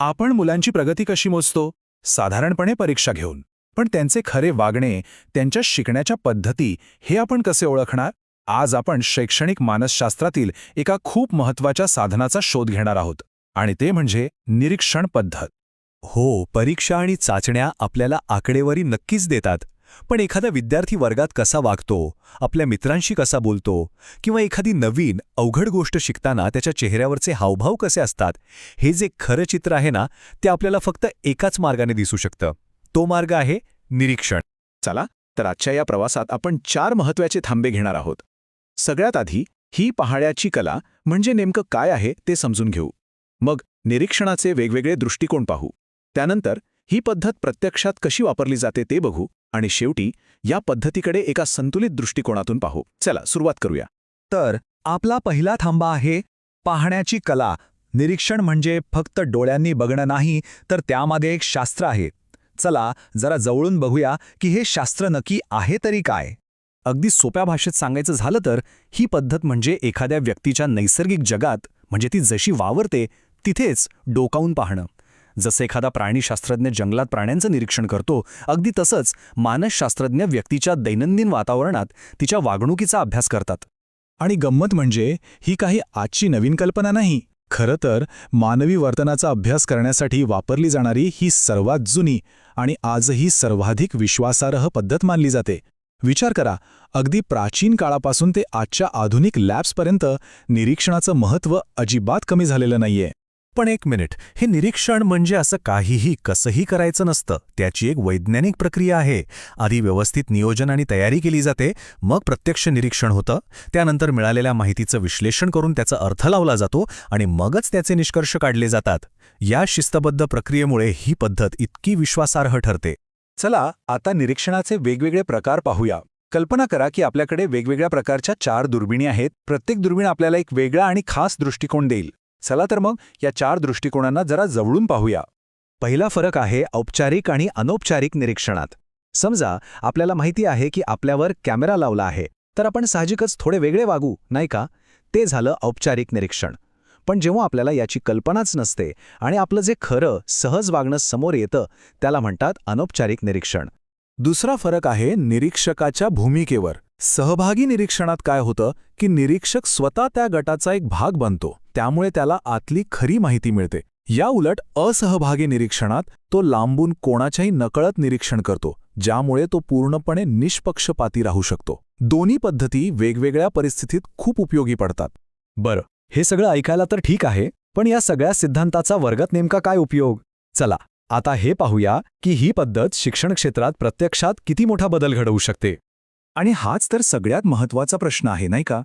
आपण मुलांची प्रगती कशी मोजतो? साधारणपणे परीक्षा घेऊन. पण त्यांचे खरे वागणे, त्यांच्या शिकण्याच्या पद्धती हे आपण कसे ओळखणार? आज आपण शैक्षणिक मानसशास्त्रातील एका खूप महत्त्वाच्या साधनाचा शोध घेणार आहोत. आणि ते म्हणजे निरीक्षण पद्धत. हो, परीक्षा आणि चाचण्या आपल्याला आकडेवारी नक्कीच देतात. पण एखादा विद्यार्थी वर्गात कसा वागतो, आपल्या मित्रांशी कसा बोलतो, किंवा एखादी नवीन अवघड गोष्ट शिकताना त्याच्या चेहऱ्यावरचे हावभाव कसे असतात, हे जे खरं चित्र आहे ना, ते आपल्याला फक्त एकाच मार्गाने दिसू शकतं. तो मार्ग आहे निरीक्षण. चला तर आजच्या या प्रवासात आपण 4 महत्त्वाचे थांबे घेणार आहोत. सगळ्यात आधी ही पाहण्याची कला म्हणजे नेमकं काय आहे ते समजून घेऊ. मग निरीक्षणाचे वेगवेगळे दृष्टिकोन पाहू. त्यानंतर ही पद्धत प्रत्यक्षात कशी वापरली जाते ते बघू. आणि शेवटी या पद्धतीकडे एका संतुलित दृष्टिकोनातून पाहू. चला सुरुवात करूया. तर आपला पहिला थांबा आहे पाहण्याची कला. निरीक्षण म्हणजे फक्त डोळ्यांनी बघणं नाही, तर त्यामागे एक शास्त्र आहे. चला जरा जवळून बघूया की हे शास्त्र नक्की आहे तरी काय. अगदी सोप्या भाषेत सांगायचं झालं तर ही पद्धत म्हणजे एखाद्या व्यक्तीच्या नैसर्गिक जगात, म्हणजे ती जशी वावरते तिथेच डोकावून पाहणं. जसं एखादा प्राणीशास्त्रज्ञ जंगलात प्राण्यांचं निरीक्षण करतो, अगदी तसंच मानसशास्त्रज्ञ व्यक्तीच्या दैनंदिन वातावरणात तिच्या वागणुकीचा अभ्यास करतात. आणि गंमत म्हणजे ही काही आजची नवीन कल्पना नाही. खरं तर मानवी वर्तनाचा अभ्यास करण्यासाठी वापरली जाणारी ही सर्वात जुनी आणि आजही सर्वाधिक विश्वासार्ह पद्धत मानली जाते. विचार करा, अगदी प्राचीन काळापासून ते आजच्या आधुनिक लॅब्सपर्यंत निरीक्षणाचं महत्त्व अजिबात कमी झालेलं नाहीये. पण एक मिनिट, हे निरीक्षण म्हणजे असं काहीही कसंही करायचं नसतं. त्याची एक वैज्ञानिक प्रक्रिया आहे. आधी व्यवस्थित नियोजन आणि तयारी केली जाते, मग प्रत्यक्ष निरीक्षण होतं. त्यानंतर मिळालेल्या माहितीचं विश्लेषण करून त्याचा अर्थ लावला जातो आणि मगच त्याचे निष्कर्ष काढले जातात. या शिस्तबद्ध प्रक्रियेमुळे ही पद्धत इतकी विश्वासार्ह ठरते. चला आता निरीक्षणाचे वेगवेगळे प्रकार पाहूया. कल्पना करा की आपल्याकडे वेगवेगळ्या प्रकारच्या 4 दुर्बिणी आहेत. प्रत्येक दुर्बीण आपल्याला एक वेगळा आणि खास दृष्टिकोन देईल. चला तर मग या 4 दृष्टिकोनांना जरा जवळून पाहूया. पहिला फरक आहे औपचारिक आणि अनौपचारिक निरीक्षणात. समजा आपल्याला माहिती आहे की आपल्यावर कॅमेरा लावला आहे, तर आपण साहजिकच थोडे वेगळे वागू, नाही का? ते झालं औपचारिक निरीक्षण. पण जेव्हा आपल्याला याची कल्पनाच नसते आणि आपलं जे खरं सहज वागणं समोर येतं, त्याला म्हणतात अनौपचारिक निरीक्षण. दुसरा फरक आहे निरीक्षकाच्या भूमिकेवर. सहभागी निरीक्षणात काय होतं की निरीक्षक स्वतः त्या गटाचा एक भाग बनतो, त्यामुळे त्याला आतली खरी माहिती मिळते. या उलट असहभागी निरीक्षणात तो लांबून कोणाच्याही नकळत निरीक्षण करतो, ज्यामुळे तो पूर्णपणे निष्पक्षपाती राहू शकतो. दोन्ही पद्धती वेगवेगळ्या परिस्थितीत खूप उपयोगी पडतात. बरं, हे सगळं ऐकायला तर ठीक आहे, पण या सगळ्या सिद्धांताचा वर्गात नेमका काय उपयोग? चला आता हे पाहूया की ही पद्धत शिक्षण क्षेत्रात प्रत्यक्षात किती मोठा बदल घडवू शकते. आणि हाच तर सगळ्यात महत्त्वाचा प्रश्न आहे, नाही का?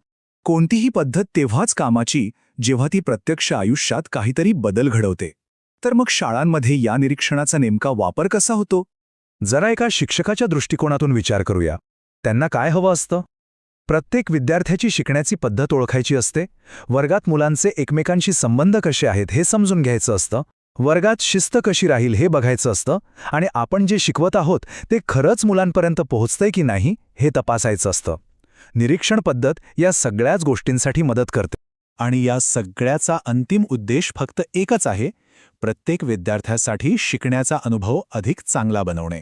कोणतीही पद्धत तेव्हाच कामाची जेव्हा ती प्रत्यक्ष आयुष्यात काहीतरी बदल घडवते. तर मग शाळांमध्ये या निरीक्षणाचा नेमका वापर कसा होतो? जरा एका शिक्षकाच्या दृष्टिकोनातून विचार करूया. त्यांना काय हवं असतं? प्रत्येक विद्यार्थ्याची शिकण्याची पद्धत ओळखायची असते. वर्गात मुलांचे एकमेकांशी संबंध कसे आहेत हे समजून घ्यायचं असतं. वर्गात शिस्त कशी राहील हे बघायचं असतं. आणि आपण जे शिकवत आहोत ते खरंच मुलांपर्यंत पोहोचतंय की नाही हे तपासायचं असतं. निरीक्षण पद्धत या सगळ्याच गोष्टींसाठी मदत करते. आणि या सगळ्याचा अंतिम उद्देश फक्त एकच आहे, प्रत्येक विद्यार्थ्यासाठी शिकण्याचा अनुभव अधिक चांगला बनवणे.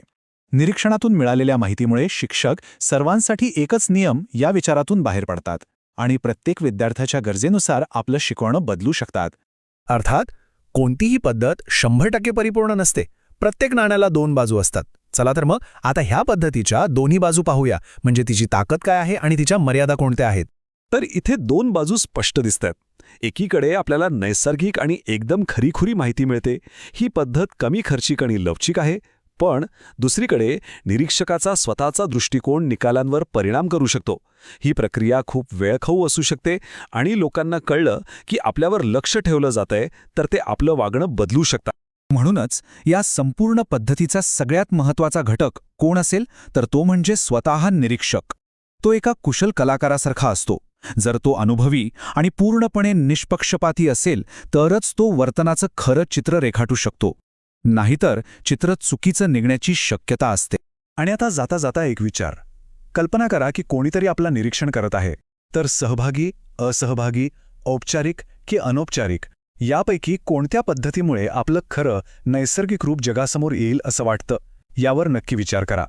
निरीक्षणातून मिळालेल्या माहितीमुळे शिक्षक सर्वांसाठी एकच नियम या विचारातून बाहेर पडतात आणि प्रत्येक विद्यार्थ्याच्या गरजेनुसार आपलं शिकवणं बदलू शकतात. अर्थात कोणतीही पद्धत 100% परिपूर्ण नसते. प्रत्येक नाण्याला 2 बाजू असतात. चला तर मग आता ह्या पद्धतीच्या दोन्ही बाजू पाहूया, म्हणजे तिची ताकद काय आहे आणि तिच्या मर्यादा कोणत्या आहेत. तर इथे 2 बाजू स्पष्ट दिसतात. एकीकडे आपल्याला नैसर्गिक आणि एकदम खरीखुरी माहिती मिळते. ही पद्धत कमी खर्चिक आणि लवचिक आहे. पण दुसरीकडे निरीक्षकाचा स्वतःचा दृष्टिकोन निकालांवर परिणाम करू शकतो. ही प्रक्रिया खूप वेळखाऊ असू शकते आणि लोकांना कळलं की आपल्यावर लक्ष ठेवलं जातंय तर ते आपलं वागणं बदलू शकतात. म्हणूनच या संपूर्ण पद्धतीचा सगळ्यात महत्त्वाचा घटक कोण असेल तर तो म्हणजे स्वतः निरीक्षक. तो एका कुशल कलाकारासारखा असतो. जर तो अनुभवी आणि पूर्णपणे निष्पक्षपाती असेल तरच तो वर्तनाचं खरं चित्र रेखाटू शकतो. नाहीतर चित्र चुकीचं निघण्याची शक्यता असते. आणि आता जाता जाता एक विचार. कल्पना करा की कोणीतरी आपलं निरीक्षण करत आहे. तर सहभागी, असहभागी, औपचारिक की अनौपचारिक यापैकी कोणत्या पद्धतीमुळे आपलं खरं नैसर्गिक रूप जगासमोर येईल असं वाटतं यावर नक्की विचार करा.